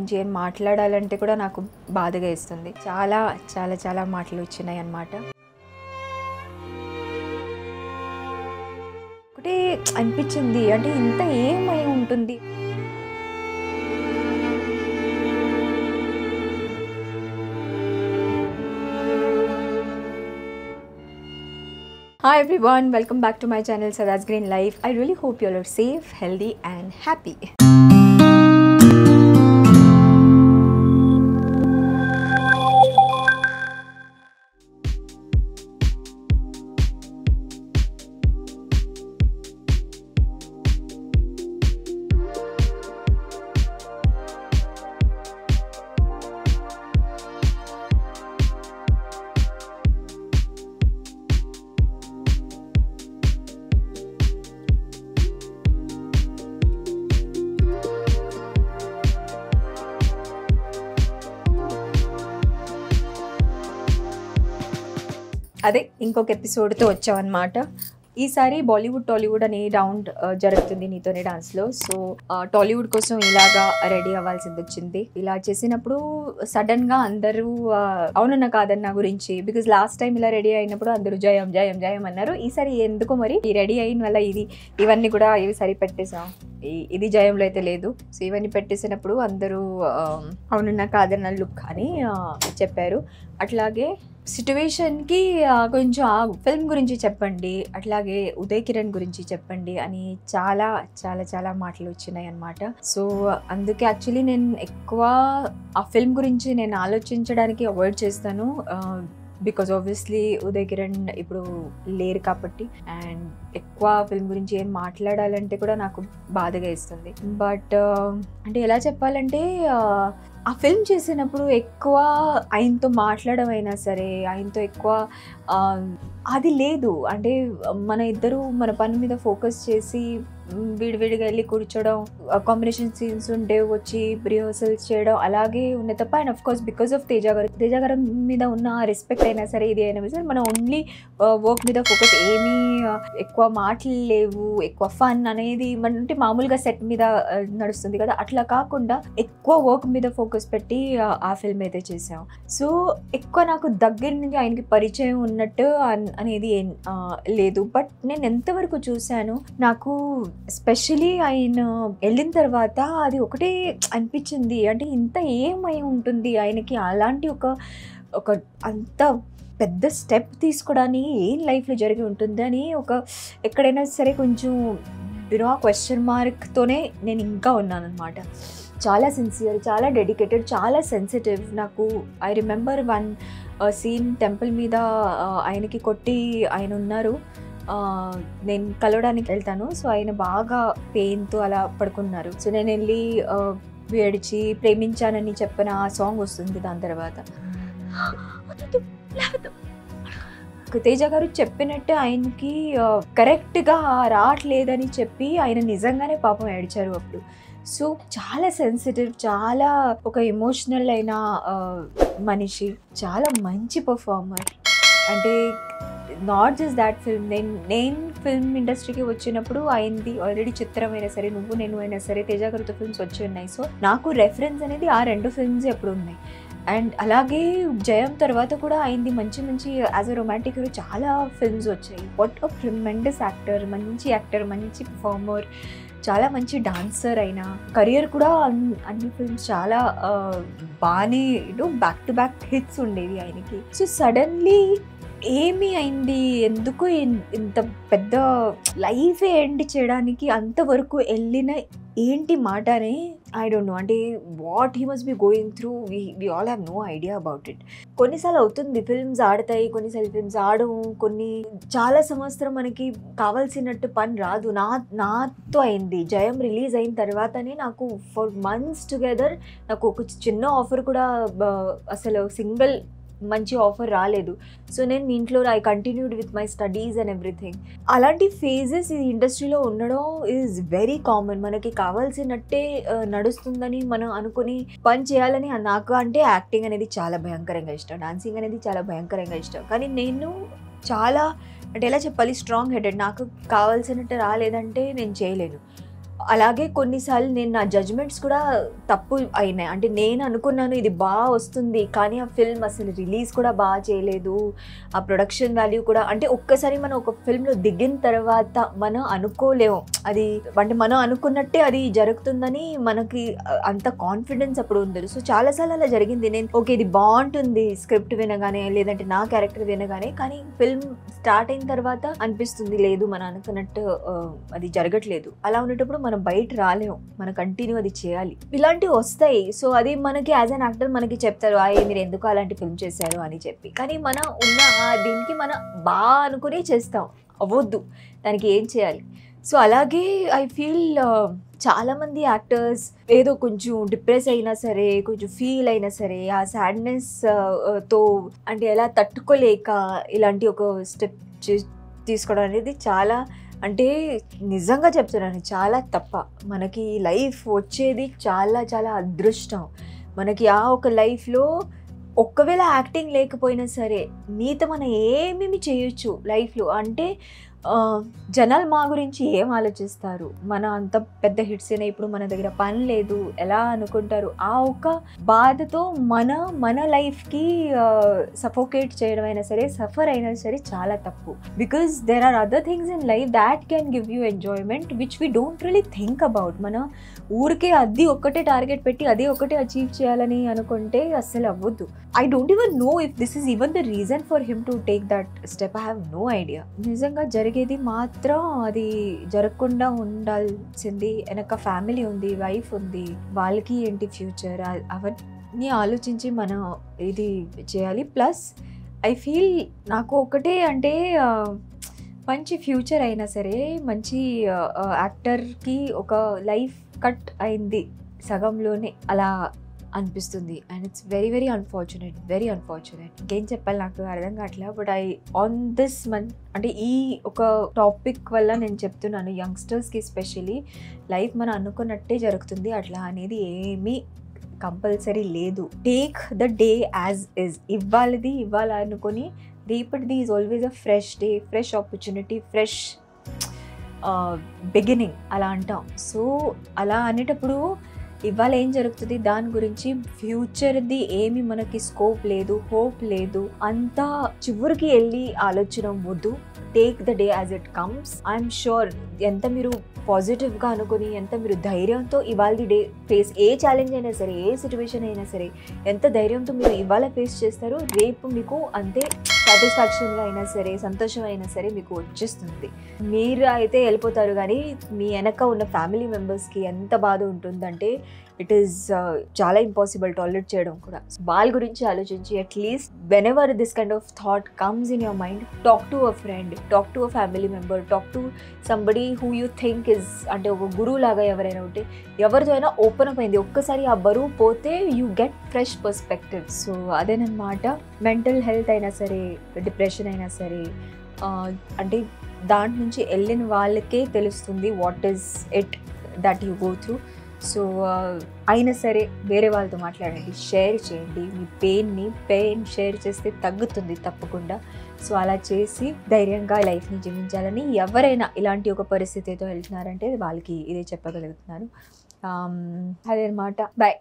గురించి ఏం మాట్లాడాలంటే కూడా నాకు బాధగా వేస్తుంది. చాలా చాలా చాలా మాటలు వచ్చినాయి అన్నమాట. ఒకటే అనిపించింది, అంటే ఇంత ఏమై ఉంటుంది. Hi everyone, welcome back to my channel Sada's Green Life. I really hope you all are safe, healthy and happy. అదే ఇంకొక ఎపిసోడ్తో వచ్చామన్నమాట. ఈసారి బాలీవుడ్ టాలీవుడ్ అనే రౌండ్ జరుగుతుంది నీతోనే డాన్స్లో. సో టాలీవుడ్ కోసం ఇలాగా రెడీ అవ్వాల్సింది వచ్చింది. ఇలా చేసినప్పుడు సడన్గా అందరూ అవునన్నా కాదన్నా గురించి, బికాజ్ లాస్ట్ టైం ఇలా రెడీ అయినప్పుడు అందరూ జయం జయం జయం అన్నారు. ఈసారి ఎందుకో మరి ఈ రెడీ అయిన వల్ల ఇవన్నీ కూడా ఇవి సరి పెట్టేసాం, ఇది జయంలో అయితే లేదు. సో ఇవన్నీ పెట్టేసినప్పుడు అందరూ అవునన్నా కాదన్నా లుక్ అని చెప్పారు. అట్లాగే సిట్యువేషన్కి కొంచెం ఫిల్మ్ గురించి చెప్పండి, అట్లాగే ఉదయ్ కిరణ్ గురించి చెప్పండి అని చాలా చాలా చాలా మాటలు వచ్చినాయి అన్నమాట. సో అందుకే యాక్చువల్లీ నేను ఎక్కువ ఆ ఫిల్మ్ గురించి నేను ఆలోచించడానికి అవాయిడ్ చేస్తాను. బికాజ్ ఆబ్వియస్లీ ఉదయ్ కిరణ్ ఇప్పుడు లేరు కాబట్టి, అండ్ ఎక్కువ ఫిల్మ్ గురించి ఏం మాట్లాడాలంటే కూడా నాకు బాధగా వేస్తుంది. బట్ అంటే ఎలా చెప్పాలంటే ఆ ఫిల్మ్ చేసినప్పుడు ఎక్కువ ఆయనతో మాట్లాడడం అయినా సరే, ఆయనతో ఎక్కువ అది లేదు. అంటే మన ఇద్దరు మన పని మీద ఫోకస్ చేసి విడివిడిగా వెళ్ళి కూర్చోవడం, కాంబినేషన్ సీన్స్ ఉంటే వచ్చి రిహర్సల్స్ చేయడం అలాగే ఉన్న తప్ప. And of course because of Teja గారు మీద ఉన్న రెస్పెక్ట్ అయినా సరే, ఇది అయినా సరే మనం ఓన్లీ వర్క్ మీద ఫోకస్, ఏమీ ఎక్కువ మాటలు లేవు, ఎక్కువ ఫన్ అనేది మన అంటే మామూలుగా సెట్ మీద నడుస్తుంది కదా, అట్లా కాకుండా ఎక్కువ వర్క్ మీద ఫోకస్ పెట్టి ఆ ఫిల్మ్ అయితే చేసాం. సో ఎక్కువ నాకు దగ్గర నుంచి ఆయనకి పరిచయం ఉన్నట్టు అనేది లేదు. బట్ నేను ఎంతవరకు చూశాను, నాకు ఎస్పెషలీ ఆయన వెళ్ళిన తర్వాత అది ఒకటే అనిపించింది, అంటే ఇంత ఏమై ఉంటుంది ఆయనకి, అలాంటి ఒక అంత పెద్ద స్టెప్ తీసుకోవడానికి ఏం లైఫ్లో జరిగి ఉంటుంది అని ఎక్కడైనా సరే కొంచెం క్వశ్చన్ మార్క్తోనే నేను ఇంకా ఉన్నాను అనమాట. చాలా సిన్సియర్, చాలా డెడికేటెడ్, చాలా సెన్సిటివ్. నాకు I remember one scene, temple మీద ఆయనకి కొట్టి ఆయన ఉన్నారు, నేను కలవడానికి వెళ్తాను. సో ఆయన బాగా పెయిన్తో అలా పడుకున్నారు. సో నేను వెళ్ళి వేడిచి ప్రేమించానని చెప్పిన ఆ సాంగ్ వస్తుంది. దాని తర్వాత తేజ గారు చెప్పినట్టు ఆయనకి కరెక్ట్గా రావట్లేదని చెప్పి ఆయన నిజంగానే పాపం ఏడ్చారు అప్పుడు. సో చాలా సెన్సిటివ్, చాలా ఒక ఎమోషనల్ అయిన మనిషి, చాలా మంచి పర్ఫార్మర్. అంటే నాట్ జస్ట్ దాట్ ఫిల్మ్, నేను ఫిల్మ్ ఇండస్ట్రీకి వచ్చినప్పుడు ఆయనది ఆల్రెడీ చిత్రమైనా సరే, నువ్వు నేను అయినా సరే, తేజ గారితో ఫిల్మ్స్ వచ్చి ఉన్నాయి. సో నాకు రెఫరెన్స్ అనేది ఆ రెండు ఫిల్మ్స్ ఎప్పుడు ఉన్నాయి. అండ్ అలాగే జయం తర్వాత కూడా ఆయనది మంచి మంచి యాజ్ అ రొమాంటిక్ హీరో చాలా ఫిల్మ్స్ వచ్చాయి. వాట్ అ ట్రిమెండస్ యాక్టర్, మంచి పర్ఫార్మర్, చాలా మంచి డాన్సర్. అయిన కెరియర్ కూడా అన్ని ఫిల్మ్స్ చాలా బాగానే బ్యాక్ టు బ్యాక్ హిట్స్ ఉండేవి ఆయనకి. సో సడన్లీ ఏమి అయింది, ఎందుకు ఇంత పెద్ద లైఫే ఎండ్ చేయడానికి అంతవరకు వెళ్ళిన ఏంటి మాట అని ఐ డోంట్ నో. అంటే what he must be going through, we all have no idea about it. కొన్నిసార్లు అవుతుంది ఫిల్మ్స్ ఆడతాయి, కొన్నిసార్లు ఫిల్మ్స్ ఆడవు, చాలా సంవత్సరం మనకి కావాల్సినట్టు పని రాదు. నాతో అయింది. జయం రిలీజ్ అయిన తర్వాతనే నాకు ఫర్ మంత్స్ టుగెదర్ నాకు ఒక చిన్న ఆఫర్ కూడా అసలు సింగిల్ మంచి ఆఫర్ రాలేదు. సో నేను ఇంట్లో I continued with my studies and everything. అలాంటి ఫేజెస్ ఈ ఇండస్ట్రీలో ఉండడం ఈజ్ వెరీ కామన్. మనకి కావాల్సినట్టే నడుస్తుందని మనం అనుకుని పని చేయాలని. నాకు అంటే యాక్టింగ్ అనేది చాలా భయంకరంగా ఇష్టం, డాన్సింగ్ అనేది చాలా భయంకరంగా ఇష్టం. కానీ నేను చాలా అంటే ఎలా చెప్పాలి, స్ట్రాంగ్ హెడెడ్. నాకు కావాల్సినట్టు రాలేదంటే నేను చేయలేను. అలాగే కొన్నిసార్లు నేను నా జడ్జ్మెంట్స్ కూడా తప్పు అయినాయి. అంటే నేను అనుకున్నాను ఇది బాగా వస్తుంది, కానీ ఆ ఫిల్మ్ అసలు రిలీజ్ కూడా బాగా చేయలేదు. ఆ ప్రొడక్షన్ వాల్యూ కూడా, అంటే ఒక్కసారి మనం ఒక ఫిల్మ్లో దిగిన తర్వాత మనం అనుకోలేము అది, అంటే మనం అనుకున్నట్టే అది జరుగుతుందని మనకి అంత కాన్ఫిడెన్స్ అప్పుడు ఉండదు. సో చాలాసార్లు అలా జరిగింది. నేను ఓకే ఇది బాగుంటుంది స్క్రిప్ట్ వినగానే, లేదంటే నా క్యారెక్టర్ వినగానే, కానీ ఫిల్మ్ స్టార్ట్ అయిన తర్వాత అనిపిస్తుంది లేదు మనం అనుకున్నట్టు అది జరగట్లేదు. అలా ఉండేటప్పుడు మనం బయట రాలేము, మనం కంటిన్యూ అది చేయాలి. ఇలాంటివి వస్తాయి. సో అది మనకి యాజ్ అన్ యాక్టర్ మనకి చెప్తారు మీరు ఎందుకు అలాంటి ఫిల్మ్ చేశారు అని చెప్పి, కానీ మనం ఉన్న దీనికి మనం బాగా అనుకునే చేస్తాం, అవ్వద్దు దానికి ఏం చేయాలి. సో అలాగే ఐ ఫీల్ చాలామంది యాక్టర్స్ ఏదో కొంచెం డిప్రెస్ అయినా సరే, కొంచెం ఫీల్ అయినా సరే, ఆ సాడ్నెస్ తో అంటే ఎలా తట్టుకోలేక ఇలాంటి ఒక స్టెప్ తీసుకోవడం అనేది చాలా, అంటే నిజంగా చెప్తున్నాను చాలా తప్ప. మనకి లైఫ్ వచ్చేది చాలా చాలా అదృష్టం. మనకి ఆ ఒక లైఫ్లో ఒక్కవేళ యాక్టింగ్ లేకపోయినా సరే మీతో మనం ఏమేమి చేయొచ్చు లైఫ్లో. అంటే జనాలు మా గురించి ఏం ఆలోచిస్తారు, మన అంత పెద్ద హిట్స్ అయినా ఇప్పుడు మన దగ్గర పని లేదు ఎలా అనుకుంటారు, ఆ ఒక బాధతో మన లైఫ్కి సఫోకేట్ చేయడం అయినా సరే, సఫర్ అయినా సరే చాలా తప్పు. Because there are other things in life that can give you enjoyment which we don't really think about. మన ఊరికే అది ఒక్కటే టార్గెట్ పెట్టి అదే ఒకటే అచీవ్ చేయాలని అనుకుంటే అస్సలు అవ్వద్దు. I don't even know if this is even the reason for him to take that step. I have no idea. నిజంగా జరిగేది మాత్రం అది జరగకుండా ఉండాల్సింది. వెనక ఫ్యామిలీ ఉంది, వైఫ్ ఉంది, వాళ్ళకి ఏంటి ఫ్యూచర్ అవన్నీ ఆలోచించి మనం ఇది చేయాలి. ప్లస్ ఐ ఫీల్ నాకు ఒకటే, అంటే మంచి ఫ్యూచర్ అయినా సరే, మంచి యాక్టర్కి ఒక లైఫ్ కట్ అయింది సగంలోనే అలా అనిపిస్తుంది. And it's very very unfortunate, very unfortunate. ఇంకేం చెప్పాలి నాకు అర్థం కావట్లేదు. బట్ ఆన్ దిస్ మంత్, అంటే ఈ ఒక టాపిక్ వల్ల నేను చెప్తున్నాను యంగ్స్టర్స్కి ఎస్పెషలీ, లైఫ్ మనం అనుకున్నట్టే జరుగుతుంది అట్లా అనేది ఏమీ కంపల్సరీ లేదు. Take the day as is. ఇవ్వాలిది ఇవ్వాలి అనుకొని, రేపటిది is always a fresh day, fresh opportunity, fresh beginning అలా అంటాం. సో అలా అనేటప్పుడు ఇవాళ ఏం జరుగుతుంది దాని గురించి, ఫ్యూచర్ది ఏమి మనకి స్కోప్ లేదు, హోప్ లేదు, అంతా చివరికి వెళ్ళి ఆలోచన వద్దు. Take the day as it comes. I'm sure ఎంత మీరు పాజిటివ్గా అనుకుని, ఎంత మీరు ధైర్యంతో ఇవాళ డే ఫేస్, ఏ ఛాలెంజ్ అయినా సరే, ఏ సిచ్యువేషన్ అయినా సరే, ఎంత ధైర్యంతో మీరు ఇవాళ ఫేస్ చేస్తారో రేపు మీకు అంతే సాటిస్ఫాక్షన్గా అయినా సరే, సంతోషం అయినా సరే మీకు వచ్చేస్తుంది. మీరు అయితే వెళ్ళిపోతారు, కానీ మీ వెనక ఉన్న ఫ్యామిలీ మెంబర్స్కి ఎంత బాధ ఉంటుందంటే ఇట్ ఈస్ చాలా ఇంపాసిబుల్ టాలరేట్ చేయడం కూడా. వాళ్ళ గురించి ఆలోచించి at least when ever this kind of thought comes in your mind, talk to a friend, talk to a family member, talk to somebody who you think is, అంటే ఒక గురువు లాగా ఎవరైనా ఉంటే ఎవరితో అయినా ఓపెన్ అప్ అయింది. ఒక్కసారి ఆ బరువు పోతే you get fresh perspective. So అదేనమాట. మెంటల్ హెల్త్ అయినా సరే, డిప్రెషన్ అయినా సరే, అంటే దాంట్ నుంచి వెళ్ళిన వాళ్ళకే తెలుస్తుంది what is it that you go through. So అయినా సరే వేరే వాళ్ళతో మాట్లాడండి, షేర్ చేయండి మీ పెయిన్ షేర్ చేస్తే తగ్గుతుంది తప్పకుండా. సో అలా చేసి ధైర్యంగా లైఫ్ని జీవించాలని ఎవరైనా ఇలాంటి ఒక పరిస్థితితో వెళ్తున్నారంటే వాళ్ళకి ఇదే చెప్పగలుగుతున్నాను. అదే అన్నమాట. బాయ్.